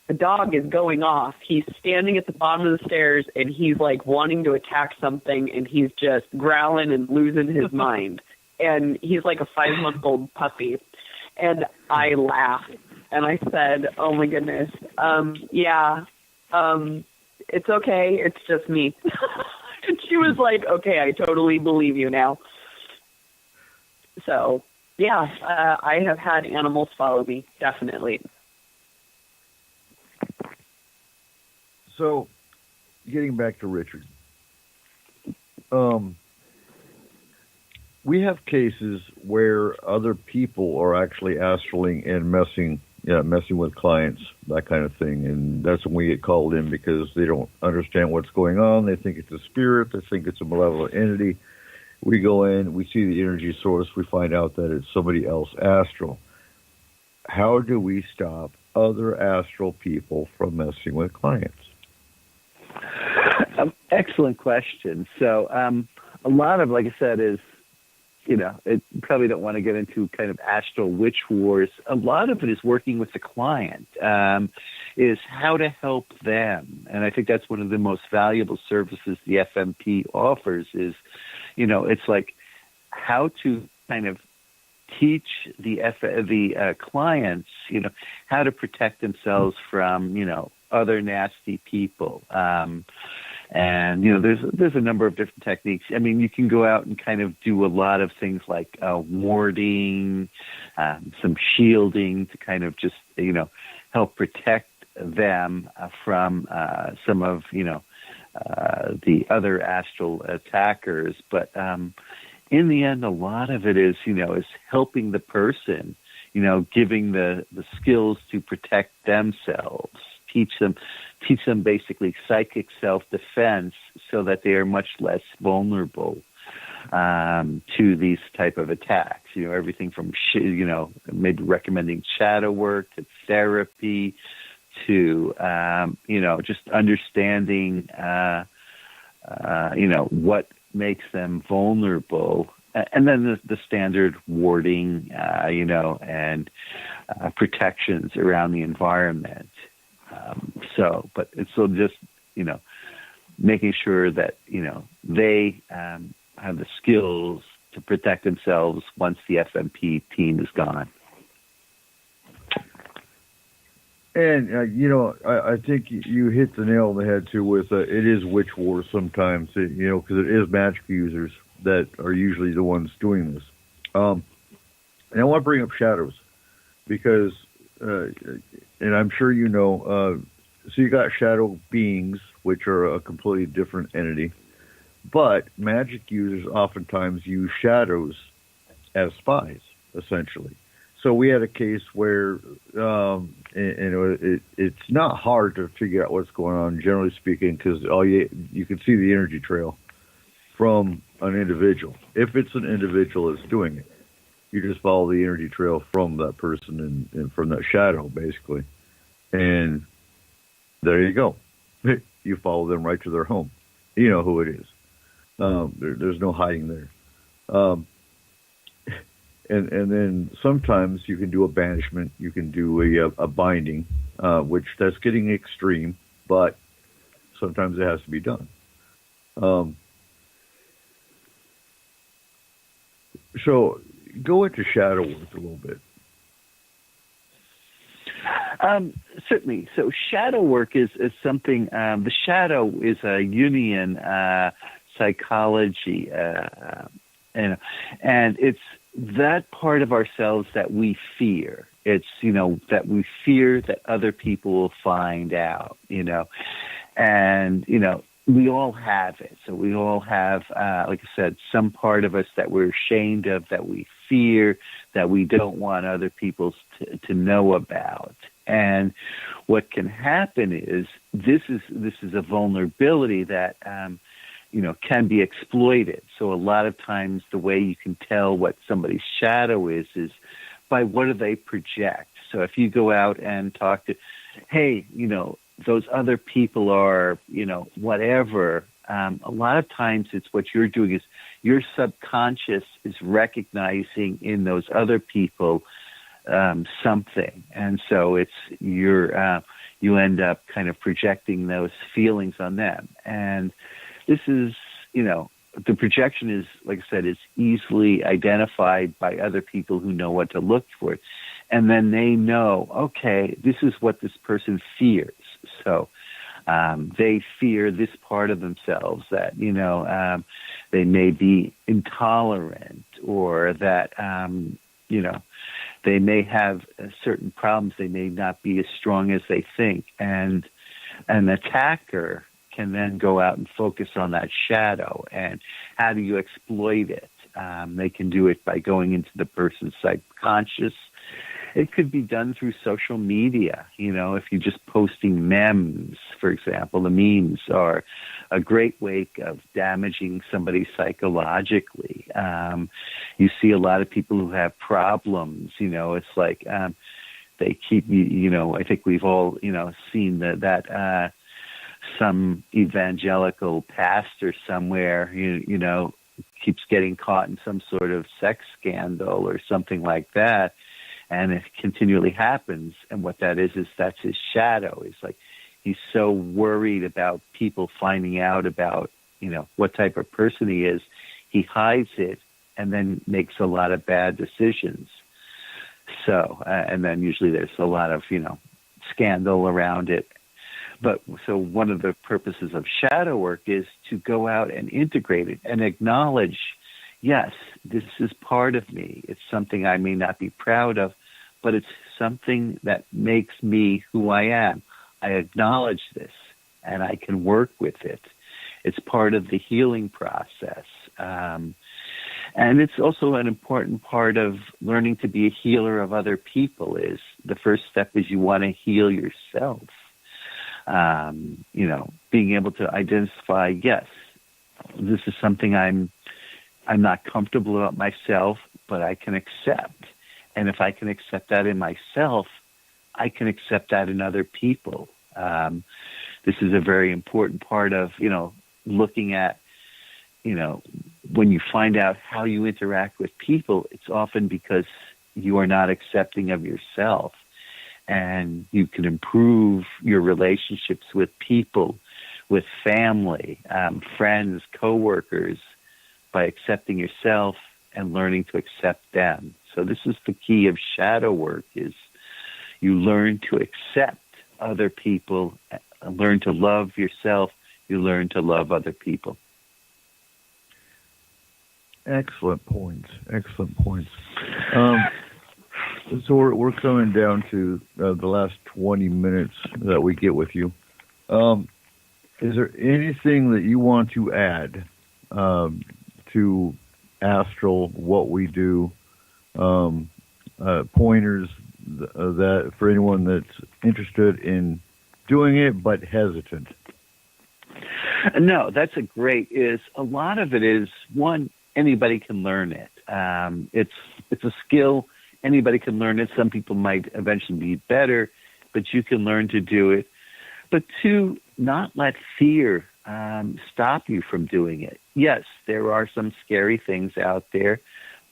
the dog is going off. He's standing at the bottom of the stairs, and he's like wanting to attack something, and he's just growling and losing his mind. And he's like a 5-month-old puppy. And I laughed, and I said, oh, my goodness, it's okay. It's just me. And she was like, okay, I totally believe you now. So, yeah, I have had animals follow me, definitely. So, getting back to Richard, we have cases where other people are actually astraling and messing with clients, that kind of thing. And that's when we get called in because they don't understand what's going on. They think it's a spirit. They think it's a malevolent entity. We go in, we see the energy source. We find out that it's somebody else astral. How do we stop other astral people from messing with clients? Excellent question. So a lot of, like I said, is, probably don't want to get into kind of astral witch wars. A lot of it is working with the client, is how to help them. And I think that's one of the most valuable services the FMP offers is, it's like how to kind of teach the clients, how to protect themselves from, other nasty people. And, there's a number of different techniques. I mean, you can go out and kind of do a lot of things like warding, some shielding to kind of just, help protect them from some of, the other astral attackers. But in the end, a lot of it is, is helping the person, giving the skills to protect themselves. Teach them basically psychic self-defense so that they are much less vulnerable to these type of attacks. Everything from, maybe recommending shadow work to therapy to, just understanding, what makes them vulnerable. And then the standard warding, and protections around the environment. But it's still just, making sure that, they have the skills to protect themselves once the FMP team is gone. And, I think you hit the nail on the head, too, with it is witch wars sometimes, because it is magic users that are usually the ones doing this. And I want to bring up shadows because, and I'm sure so you got shadow beings, which are a completely different entity, but magic users oftentimes use shadows as spies, essentially. So we had a case where, it's not hard to figure out what's going on, generally speaking, because you can see the energy trail from an individual. If it's an individual that's doing it, you just follow the energy trail from that person and from that shadow, basically. And there you go. You follow them right to their home. You know who it is. There's no hiding there. And then sometimes you can do a banishment. You can do a binding, which that's getting extreme, but sometimes it has to be done. So go into shadow work a little bit. Certainly. So shadow work is something, the shadow is a Jungian psychology, and it's that part of ourselves that we fear. It's, that we fear that other people will find out, and, we all have it. So we all have, like I said, some part of us that we're ashamed of, that we fear, that we don't want other people to know about. And what can happen is this is a vulnerability that, can be exploited. So a lot of times the way you can tell what somebody's shadow is by what do they project. So if you go out and talk to, hey, those other people are, whatever, a lot of times it's what you're doing is your subconscious is recognizing in those other people something. And so it's you're you end up kind of projecting those feelings on them. And this is, the projection is, like I said, is easily identified by other people who know what to look for. And then they know, okay, this is what this person fears. So they fear this part of themselves, that, they may be intolerant, or that, they may have certain problems. They may not be as strong as they think. And an attacker can then go out and focus on that shadow. And how do you exploit it? They can do it by going into the person's subconscious. It could be done through social media. If you're just posting memes, for example, the memes are a great way of damaging somebody psychologically. You see a lot of people who have problems. It's like they keep, I think we've all, seen that some evangelical pastor somewhere, keeps getting caught in some sort of sex scandal or something like that. And it continually happens. And what that is that's his shadow. It's like he's so worried about people finding out about, what type of person he is. He hides it and then makes a lot of bad decisions. So, and then usually there's a lot of, scandal around it. But so one of the purposes of shadow work is to go out and integrate it and acknowledge, yes, this is part of me. It's something I may not be proud of, but it's something that makes me who I am. I acknowledge this, and I can work with it. It's part of the healing process. And it's also an important part of learning to be a healer of other people. Is the first step is you want to heal yourself. Being able to identify, yes, this is something I'm not comfortable about myself, but I can accept. And if I can accept that in myself, I can accept that in other people. This is a very important part of, looking at, when you find out how you interact with people, it's often because you are not accepting of yourself. And you can improve your relationships with people, with family, friends, coworkers, by accepting yourself and learning to accept them. So this is the key of shadow work, is you learn to accept other people, learn to love yourself, you learn to love other people. Excellent points. Excellent points. So we're coming down to the last 20 minutes that we get with you. Is there anything that you want to add to Astral, what we do, pointers that for anyone that's interested in doing it but hesitant? No, that's a lot of it is, one, anybody can learn it. It's a skill. Anybody can learn it. Some people might eventually be better, but you can learn to do it. But two, not let fear stop you from doing it. Yes, there are some scary things out there,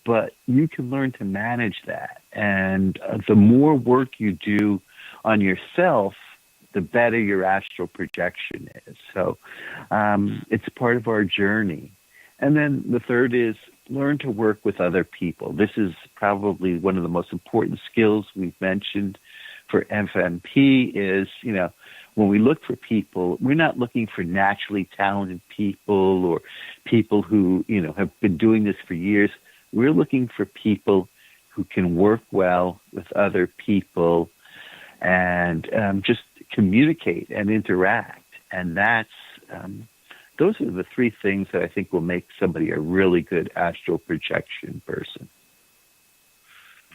but you can learn to manage that. And the more work you do on yourself, the better your astral projection is. So it's part of our journey. And then the third is learn to work with other people. This is probably one of the most important skills we've mentioned for FMP is, when we look for people, we're not looking for naturally talented people or people who, have been doing this for years. We're looking for people who can work well with other people and just communicate and interact. And that's those are the three things that I think will make somebody a really good astral projection person.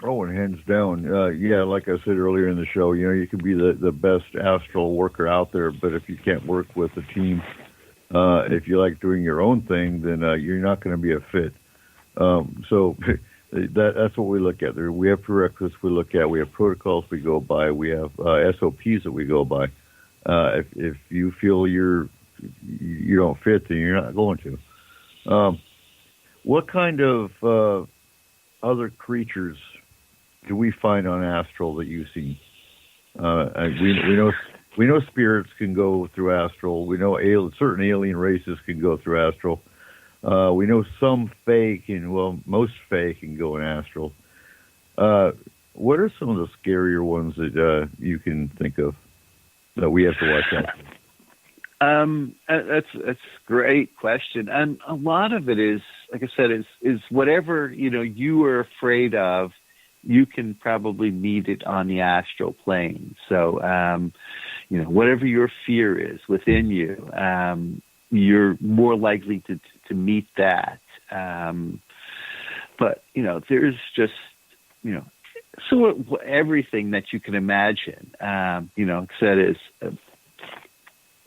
Oh, and hands down. Yeah, like I said earlier in the show, you can be the best astral worker out there, but if you can't work with a team, if you like doing your own thing, then you're not going to be a fit. So that's what we look at. We have prerequisites we look at. We have protocols we go by. We have SOPs that we go by. If you feel you don't fit, then you're not going to. What kind of other creatures do we find on astral that you see? We know we know spirits can go through astral. We know certain alien races can go through astral. We know some fake and most fake can go in astral. What are some of the scarier ones that you can think of that we have to watch out for? That's a great question, and a lot of it is, like I said, is whatever you are afraid of, you can probably meet it on the astral plane. So, whatever your fear is within you, you're more likely to meet that. But there's just so everything that you can imagine. Said is.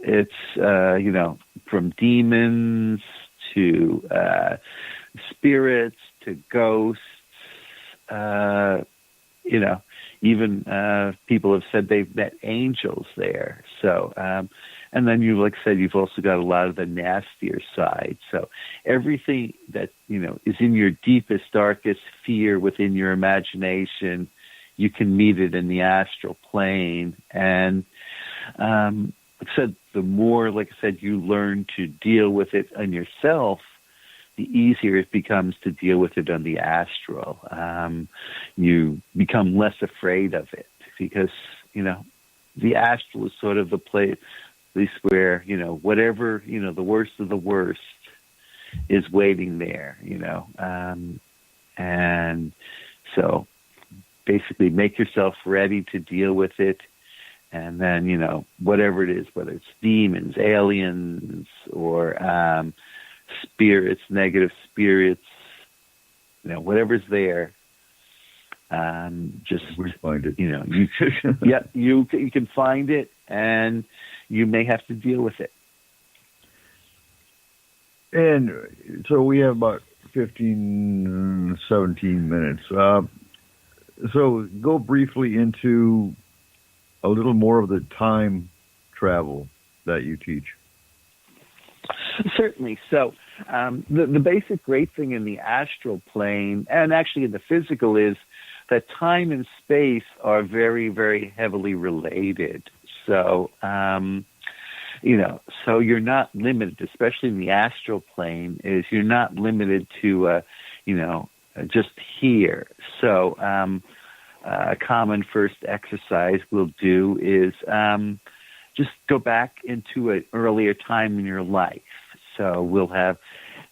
It's, from demons to spirits to ghosts, even people have said they've met angels there. So, and then like I said, you've also got a lot of the nastier side. So everything that, is in your deepest, darkest fear within your imagination, you can meet it in the astral plane. And, like I said, the more, like I said, you learn to deal with it on yourself, the easier it becomes to deal with it on the astral. You become less afraid of it because, the astral is sort of the place where, whatever, the worst of the worst is waiting there, and so basically make yourself ready to deal with it. And then, whatever it is, whether it's demons, aliens, or spirits, negative spirits, whatever's there, just we find it. You can find it, and you may have to deal with it. And so we have about 15, 17 minutes. So go briefly into a little more of the time travel that you teach. Certainly. So the basic great thing in the astral plane, and actually in the physical, is that time and space are very, very heavily related. So, so you're not limited, especially in the astral plane, is you're not limited to, just here. So, a common first exercise we'll do is just go back into an earlier time in your life. So we'll have,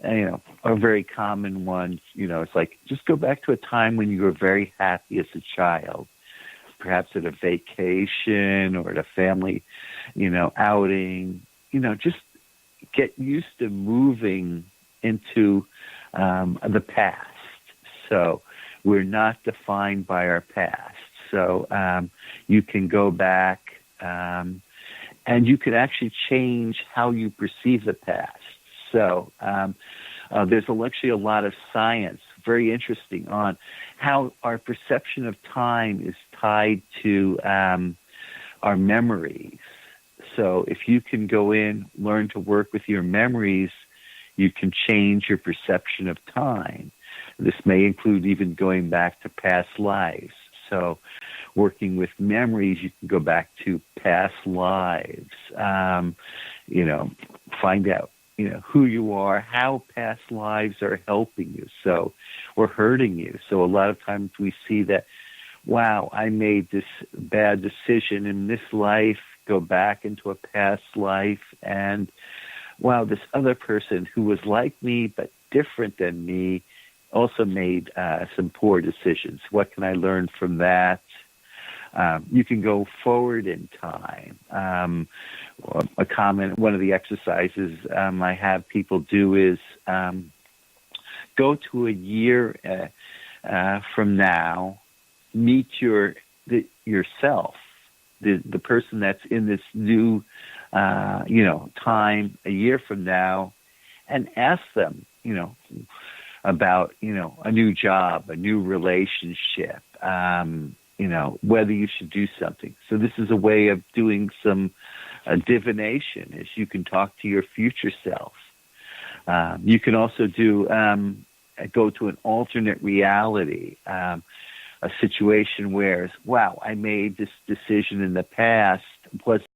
a very common one, it's like just go back to a time when you were very happy as a child, perhaps at a vacation or at a family, outing, just get used to moving into the past. So we're not defined by our past. So you can go back and you can actually change how you perceive the past. So there's actually a lot of science, very interesting, on how our perception of time is tied to our memories. So if you can go in, learn to work with your memories, you can change your perception of time. This may include even going back to past lives. So working with memories, you can go back to past lives, find out, who you are, how past lives are helping you, or hurting you. So a lot of times we see that, wow, I made this bad decision in this life, go back into a past life, and wow, this other person who was like me but different than me also made some poor decisions. What can I learn from that? You can go forward in time. One of the exercises I have people do is go to a year from now, meet yourself, the person that's in this new, time a year from now, and ask them, about, a new job, a new relationship, whether you should do something. So this is a way of doing some divination, is you can talk to your future self. You can also go to an alternate reality, a situation where, wow, I made this decision in the past, wasn't